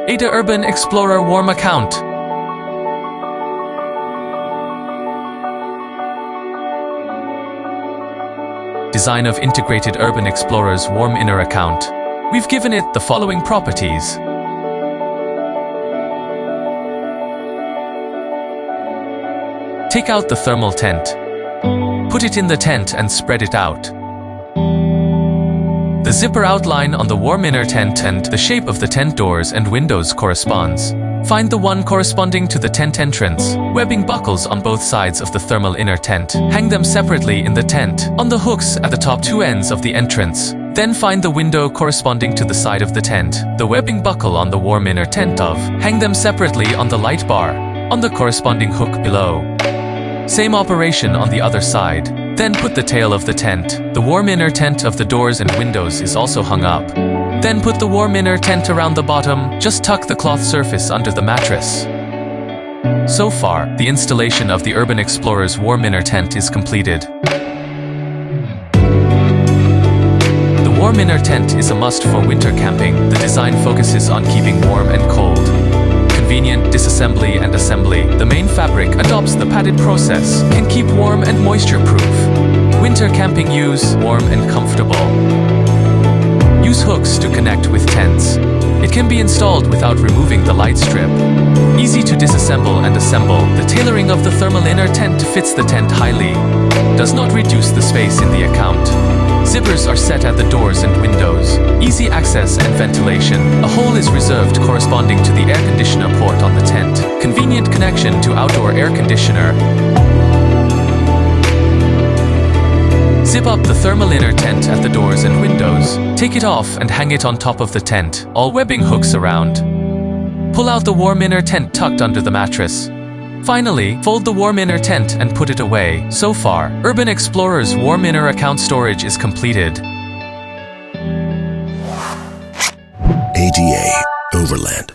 Ada Urban Explorer Warm account. Design of integrated Urban Explorer's warm inner account. We've given it the following properties. Take out the thermal tent. Put it in the tent and spread it out. The zipper outline on the warm inner tent and the shape of the tent doors and windows corresponds. Find the one corresponding to the tent entrance. Webbing buckles on both sides of the thermal inner tent. Hang them separately in the tent, on the hooks at the top two ends of the entrance. Then find the window corresponding to the side of the tent. The webbing buckle on the warm inner tent of. Hang them separately on the light bar, on the corresponding hook below. Same operation on the other side. Then put the tail of the tent. The warm inner tent of the doors and windows is also hung up. Then put the warm inner tent around the bottom. Just tuck the cloth surface under the mattress. So far, the installation of the Urban Explorer's warm inner tent is completed. The warm inner tent is a must for winter camping. The design focuses on keeping warm and cold. Convenient disassembly and assembly. The main fabric adopts the padded process, can keep warm and moisture-proof. Winter camping use, warm and comfortable. Use hooks to connect with tents. It can be installed without removing the light strip. Easy to disassemble and assemble. The tailoring of the thermal inner tent fits the tent highly. Does not reduce the space in the account. Zippers are set at the doors and windows. Easy access and ventilation. A hole is reserved corresponding to the air conditioner port on the tent. Convenient connection to outdoor air conditioner. Zip up the thermal inner tent at the doors and windows. Take it off and hang it on top of the tent, all webbing hooks around. Pull out the warm inner tent tucked under the mattress. Finally, fold the warm inner tent and put it away. So far, Urban Explorer's warm inner account storage is completed. ADA Overland.